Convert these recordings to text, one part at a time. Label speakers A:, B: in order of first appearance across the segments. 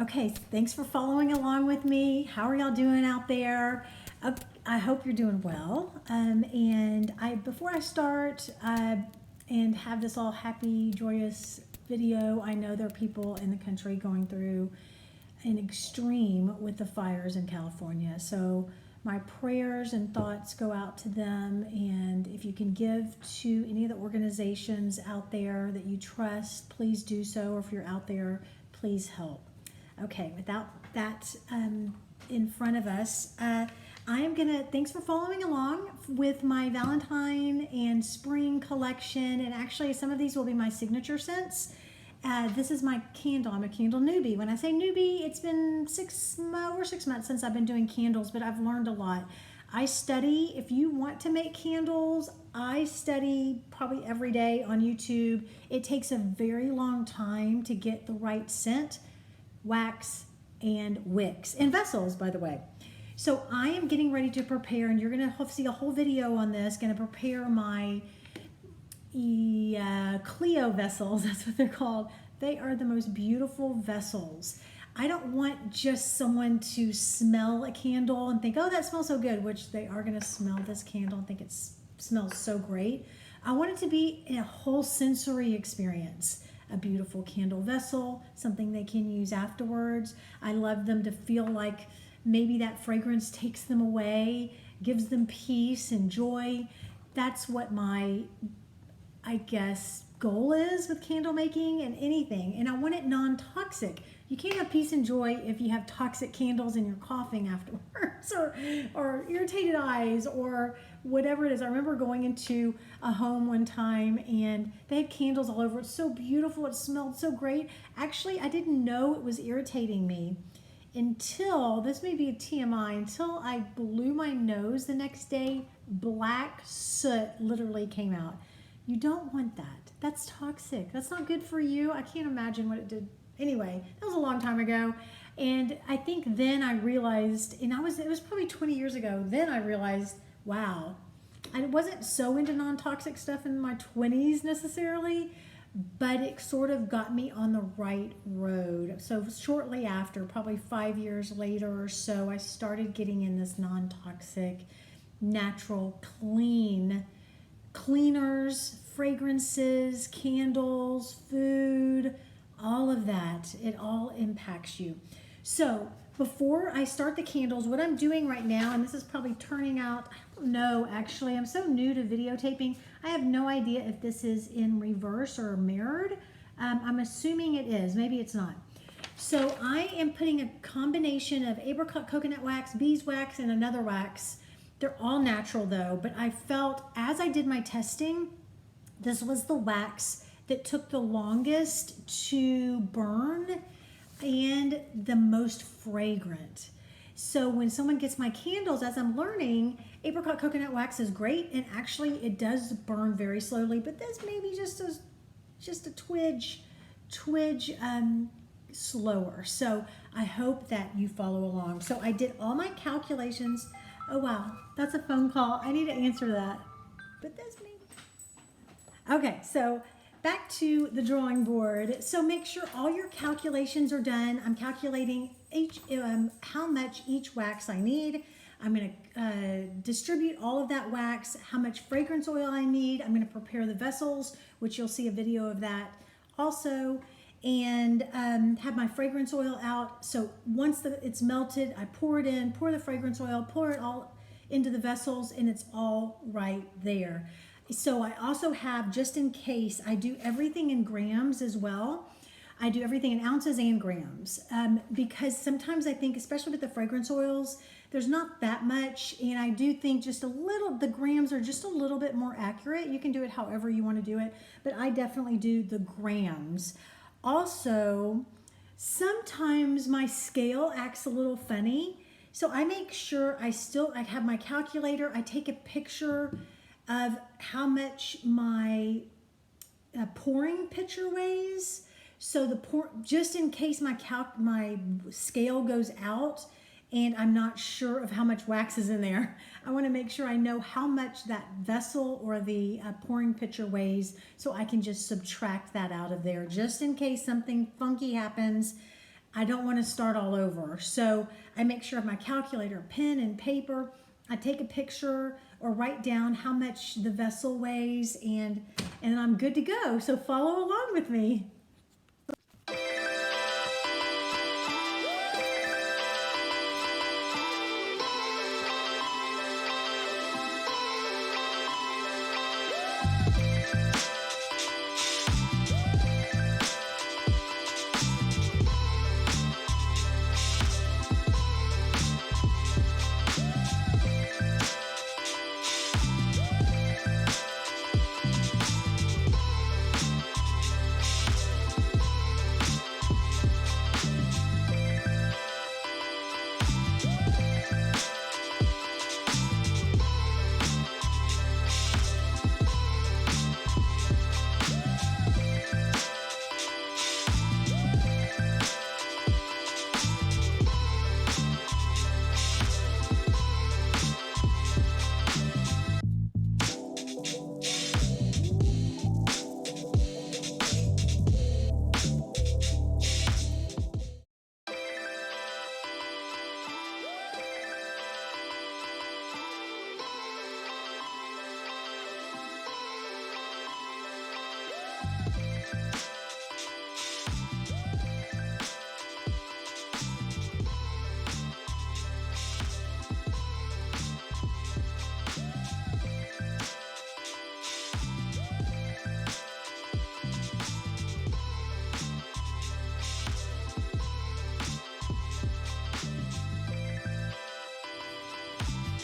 A: Okay, thanks for following along with me. How are y'all doing out there? I hope you're doing well. Before I start and have this all happy, joyous video, I know there are people in the country going through an extreme with the fires in California. So my prayers and thoughts go out to them. And if you can give to any of the organizations out there that you trust, please do so. Or if you're out there, please help. Okay, without that in front of us, thanks for following along with my Valentine and spring collection. And actually, some of these will be my signature scents. This is my candle. I'm a candle newbie. When I say newbie, it's been over 6 months since I've been doing candles, but I've learned a lot. I study. If you want to make candles, I study probably every day on YouTube. It takes a very long time to get the right scent, wax, and wicks, and vessels, by the way. So I am getting ready to prepare, and you're going to see a whole video on this, going to prepare my Clio vessels. That's what they're called. They are the most beautiful vessels. I don't want just someone to smell a candle and think, oh, that smells so good, which they are going to smell this candle and think it smells so great. I want it to be a whole sensory experience. A beautiful candle vessel, something they can use afterwards. I love them to feel like maybe that fragrance takes them away, gives them peace and joy. That's what my, I guess, goal is with candle making and anything. And I want it non-toxic. You can't have peace and joy if you have toxic candles and you're coughing afterwards or irritated eyes or whatever it is. I remember going into a home one time and they had candles all over. It's so beautiful. It smelled so great. Actually, I didn't know it was irritating me until, this may be a TMI, until I blew my nose the next day. Black soot literally came out. You don't want that. That's toxic. That's not good for you. I can't imagine what it did. Anyway, that was a long time ago. And I think then I realized, and it was probably 20 years ago, then I realized, wow, I wasn't so into non-toxic stuff in my 20s necessarily, but it sort of got me on the right road. So shortly after, probably 5 years later or so, I started getting in this non-toxic, natural, cleaners, fragrances, candles, food, all of that. It all impacts you. So before I start the candles, what I'm doing right now, and this is probably turning out, I don't know, actually, I'm so new to videotaping. I have no idea if this is in reverse or mirrored. I'm assuming it is. Maybe it's not. So I am putting a combination of apricot coconut wax, beeswax, and another wax. They're all natural though, but I felt as I did my testing, this was the wax that took the longest to burn and the most fragrant. So when someone gets my candles, as I'm learning, apricot coconut wax is great, and actually it does burn very slowly, but this may be just a twidge slower. So I hope that you follow along. So I did all my calculations. Oh wow, that's a phone call. I need to answer that. But that's me. Okay, so back to the drawing board. So make sure all your calculations are done. I'm calculating how much each wax I need. I'm going to distribute all of that wax, how much fragrance oil I need. I'm going to prepare the vessels, which you'll see a video of that also, and have my fragrance oil out. So once it's melted, I pour it in, pour the fragrance oil, pour it all into the vessels, and it's all right there. So I also have, just in case, I do everything in grams as well. I do everything in ounces and grams because sometimes I think, especially with the fragrance oils, there's not that much. And I do think the grams are just a little bit more accurate. You can do it however you want to do it, but I definitely do the grams. Also, sometimes my scale acts a little funny. So I make sure I have my calculator. I take a picture of how much my pouring pitcher weighs. So just in case my scale goes out and I'm not sure of how much wax is in there, I want to make sure I know how much that vessel or the pouring pitcher weighs, so I can just subtract that out of there just in case something funky happens. I don't want to start all over. So I make sure I have my calculator, pen and paper. I take a picture or write down how much the vessel weighs, and I'm good to go. So follow along with me.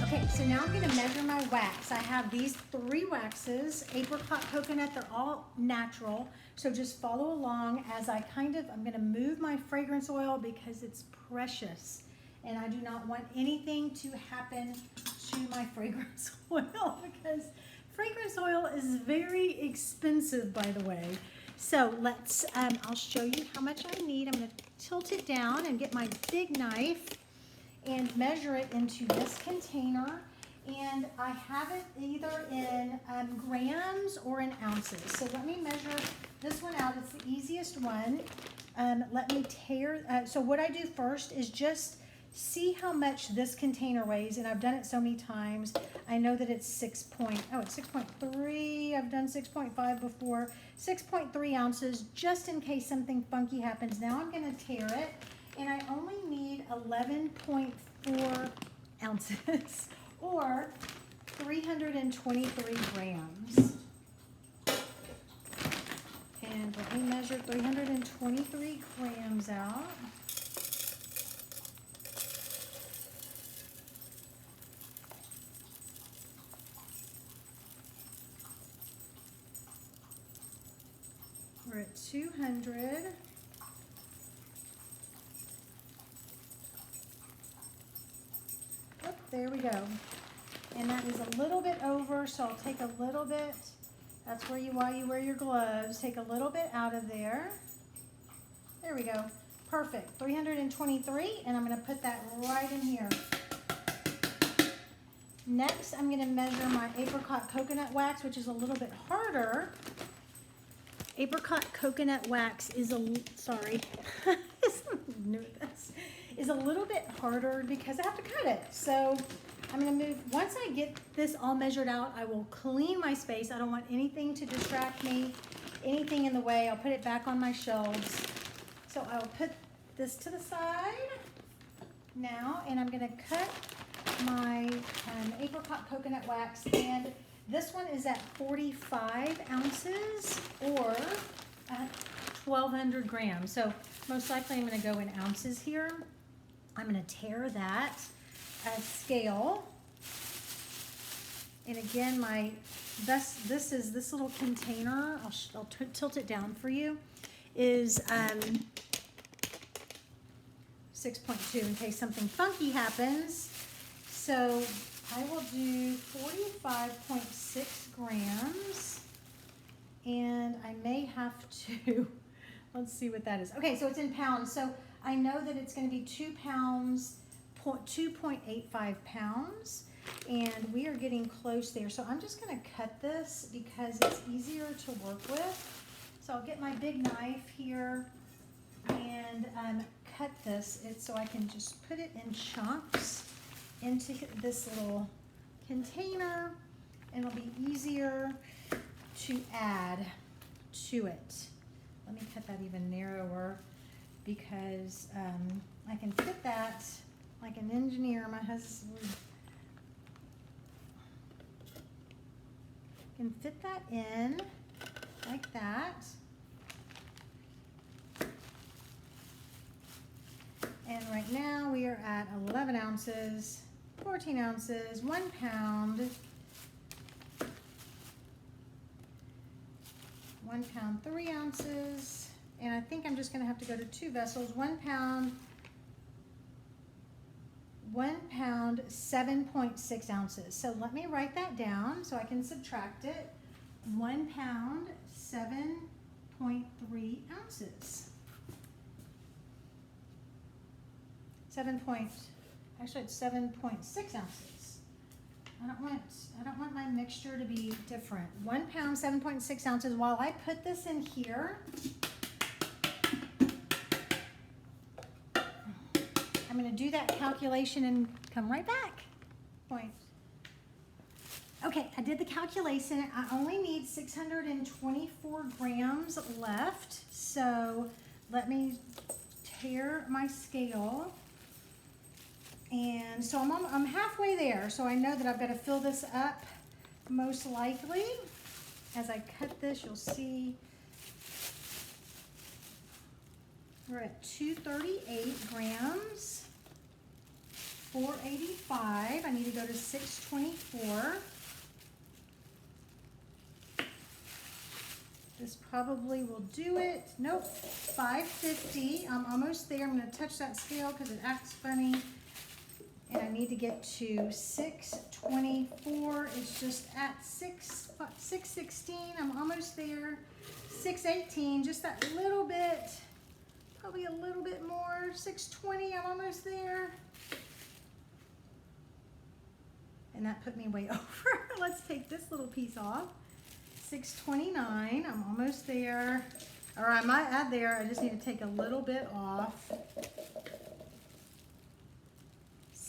A: Okay, so now I'm gonna measure my wax. I have these 3 waxes, apricot, coconut, they're all natural. So just follow along as I'm gonna move my fragrance oil because it's precious. And I do not want anything to happen to my fragrance oil because fragrance oil is very expensive, by the way. So let's, I'll show you how much I need. I'm gonna tilt it down and get my big knife and measure it into this container, and I have it either in grams or in ounces. So let me measure this one out. It's the easiest one. Let me so what I do first is just see how much this container weighs, and I've done it so many times. I know that it's it's 6.3. I've done 6.5 before. 6.3 ounces, just in case something funky happens. Now I'm gonna tare it. And I only need 11.4 ounces or 323 grams. And let me measure 323 grams out. We're at 200. There we go. And that is a little bit over, so I'll take a little bit. That's why you wear your gloves. Take a little bit out of there. There we go. Perfect. 323, and I'm going to put that right in here. Next, I'm going to measure my apricot coconut wax, which is a little bit harder. Apricot coconut wax is sorry. New at this. Is a little bit harder because I have to cut it. So I'm gonna move, once I get this all measured out, I will clean my space. I don't want anything to distract me, anything in the way. I'll put it back on my shelves. So I'll put this to the side now, and I'm gonna cut my apricot coconut wax, and this one is at 45 ounces or 1,200 grams. So most likely I'm gonna go in ounces here. I'm going to tare that scale, and again, this little container, I'll tilt it down for you, is 6.2 in case something funky happens. So I will do 45.6 grams, and I may have to, let's see what that is. Okay, so it's in pounds. So I know that it's going to be 2 pounds, 2.85 pounds, and we are getting close there. So I'm just going to cut this because it's easier to work with. So I'll get my big knife here and cut this, it's so I can just put it in chunks into this little container, and it'll be easier to add to it. Let me cut that even narrower because I can fit that like an engineer. My husband can fit that in like that. And right now we are at 11 ounces, 14 ounces, 1 pound, 1 pound, 3 ounces, and I think I'm just gonna have to go to 2 vessels, 1 pound, 7.6 ounces. So let me write that down so I can subtract it. 1 pound, 7.3 ounces. Actually it's 7.6 ounces. I don't want my mixture to be different. 1 pound, 7.6 ounces. While I put this in here, I'm going to do that calculation and come right back. Okay, I did the calculation. I only need 624 grams left. So let me tear my scale. And so I'm halfway there. So I know that I've got to fill this up most likely. As I cut this, you'll see we're at 238 grams, 485. I need to go to 624. This probably will do it. Nope, 550. I'm almost there. I'm going to touch that scale because it acts funny. And I need to get to 624. It's just at 616. I'm almost there. 618, just that little bit. Probably a little bit more. 620, I'm almost there. And that put me way over. Let's take this little piece off. 629, I'm almost there. Or I might add there, I just need to take a little bit off.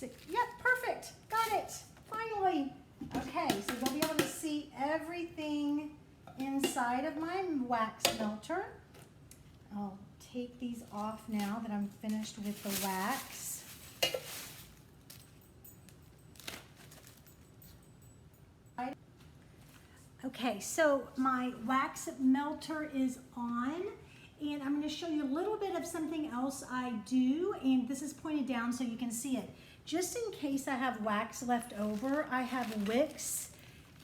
A: Yep, perfect, got it, finally. Okay, so you'll be able to see everything inside of my wax melter. I'll take these off now that I'm finished with the wax. Okay, so my wax melter is on, and I'm going to show you a little bit of something else I do, and this is pointed down so you can see it. Just in case I have wax left over, I have wicks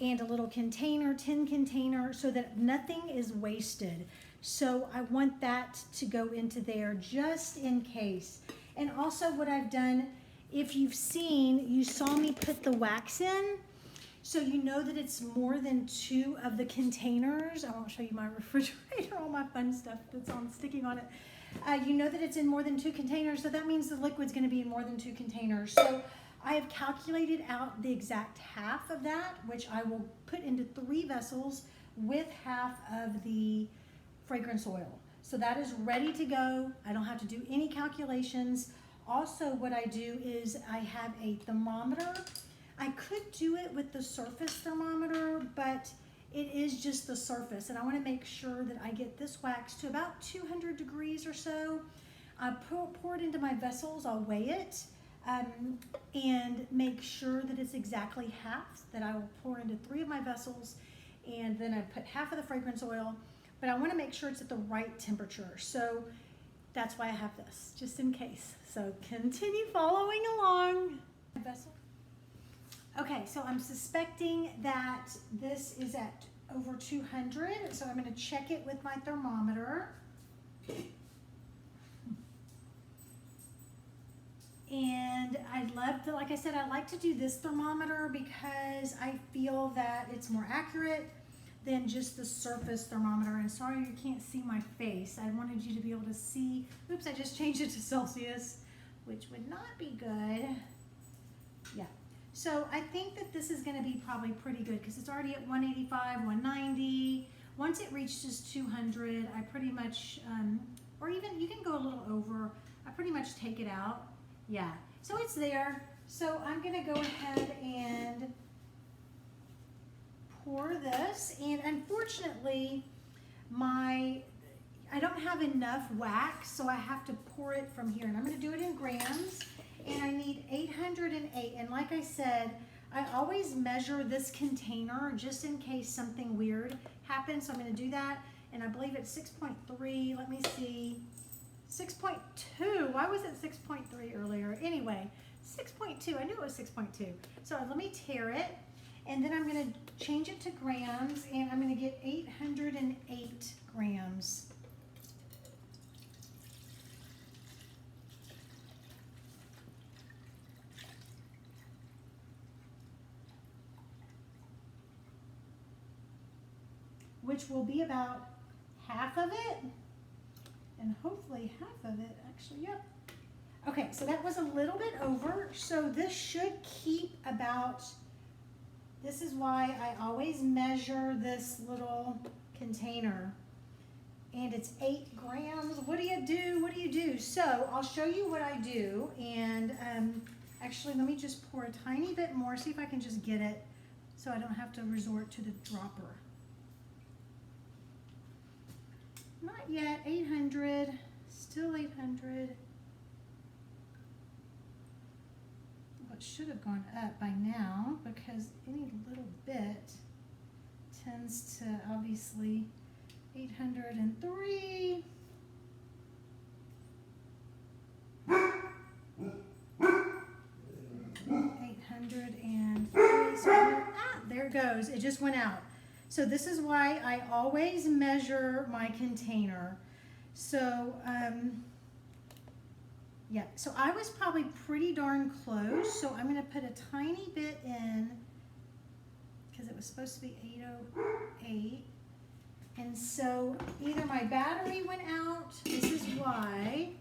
A: and a little container, tin container, so that nothing is wasted. So I want that to go into there just in case. And also what I've done, if you've seen, you saw me put the wax in, so you know that it's more than 2 of the containers. I won't show you my refrigerator, all my fun stuff that's sticking on it. You know that it's in more than 2 containers, so that means the liquid's going to be in more than 2 containers. So I have calculated out the exact half of that, which I will put into 3 vessels with half of the fragrance oil. So that is ready to go. I don't have to do any calculations. Also, what I do is I have a thermometer. I could do it with the surface thermometer, but it is just the surface, and I want to make sure that I get this wax to about 200 degrees or so. I pour it into my vessels, I'll weigh it, and make sure that it's exactly half, that I will pour into 3 of my vessels, and then I put half of the fragrance oil, but I want to make sure it's at the right temperature. So that's why I have this, just in case. So continue following along. Vessel. Okay, so I'm suspecting that this is at over 200, so I'm going to check it with my thermometer. And I love to, like I said, I like to do this thermometer because I feel that it's more accurate than just the surface thermometer. And sorry you can't see my face. I wanted you to be able to see. Oops, I just changed it to Celsius, which would not be good. Yeah. So I think that this is going to be probably pretty good because it's already at 185, 190. Once it reaches 200, I pretty much, or even you can go a little over. I pretty much take it out. Yeah, so it's there. So I'm gonna go ahead and pour this, and unfortunately I don't have enough wax, so I have to pour it from here, and I'm gonna do it in grams, and I need 808, and like I said, I always measure this container just in case something weird happens, so I'm gonna do that, and I believe it's 6.3, let me see, 6.2, why was it 6.3 earlier? Anyway, 6.2, I knew it was 6.2, so let me tare it, and then I'm gonna change it to grams, and I'm gonna get 808 grams. Which will be about half of it, and hopefully half of it, actually, yep. Okay, so that was a little bit over, so this should keep about, this is why I always measure this little container, and it's 8 grams. What do you do? What do you do? So I'll show you what I do, and actually let me just pour a tiny bit more, see if I can just get it so I don't have to resort to the dropper. Not yet, 800, still 800. Well, it should have gone up by now because any little bit tends to obviously 803. There it goes. It just went out. So this is why I always measure my container. So, yeah, so I was probably pretty darn close. So I'm going to put a tiny bit in because it was supposed to be 808. And so either my battery went out. This is why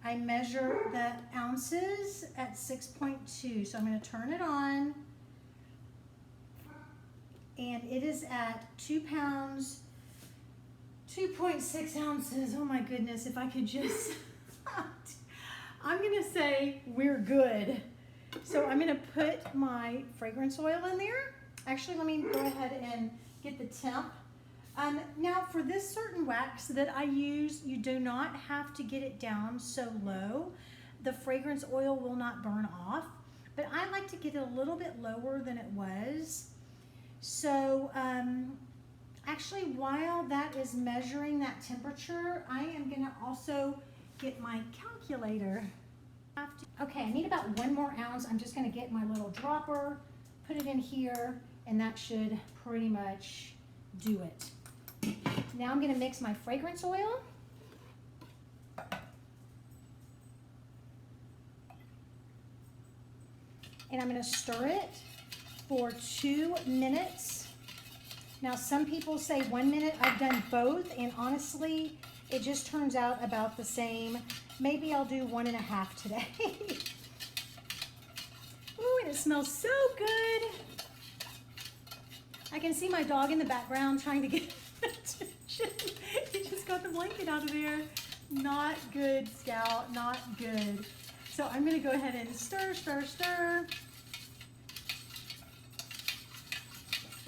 A: I measure the ounces at 6.2. So I'm going to turn it on. And it is at 2 pounds, 2.6 ounces. Oh my goodness, if I could just, I'm gonna say we're good. So I'm gonna put my fragrance oil in there. Actually, let me go ahead and get the temp. Now for this certain wax that I use, you do not have to get it down so low. The fragrance oil will not burn off, but I like to get it a little bit lower than it was. So actually while that is measuring that temperature, I am gonna also get my calculator. Okay, I need about 1 more ounce. I'm just gonna get my little dropper, put it in here, and that should pretty much do it. Now I'm gonna mix my fragrance oil. And I'm gonna stir it for 2 minutes. Now some people say 1 minute. I've done both, and honestly it just turns out about the same. Maybe I'll do 1.5 today. Ooh, and it smells so good. I can see my dog in the background trying to get attention. He just got the blanket out of there. Not good, Scout, not good. So I'm gonna go ahead and stir, stir, stir.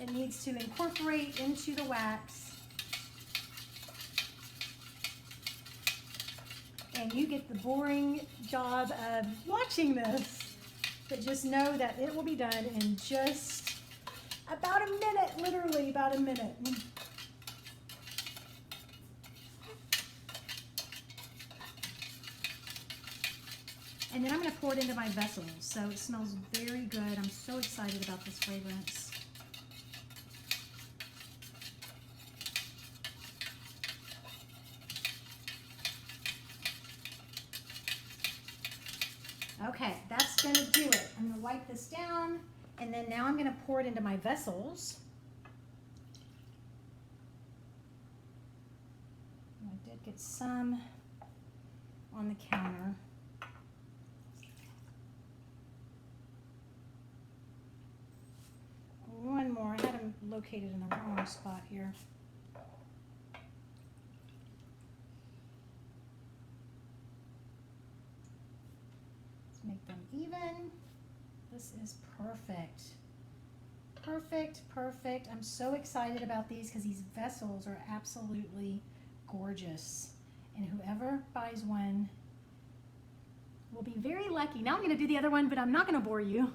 A: It needs to incorporate into the wax. And you get the boring job of watching this, but just know that it will be done in just about a minute, literally about a minute. And then I'm going to pour it into my vessels, so it smells very good. I'm so excited about this fragrance. Okay, that's going to do it. I'm going to wipe this down, and then now I'm going to pour it into my vessels. I did get some on the counter. One more. I had them located in the wrong spot here. make them even. This is perfect. Perfect, perfect. I'm so excited about these because these vessels are absolutely gorgeous. And whoever buys one will be very lucky. Now I'm going to do the other one, but I'm not going to bore you.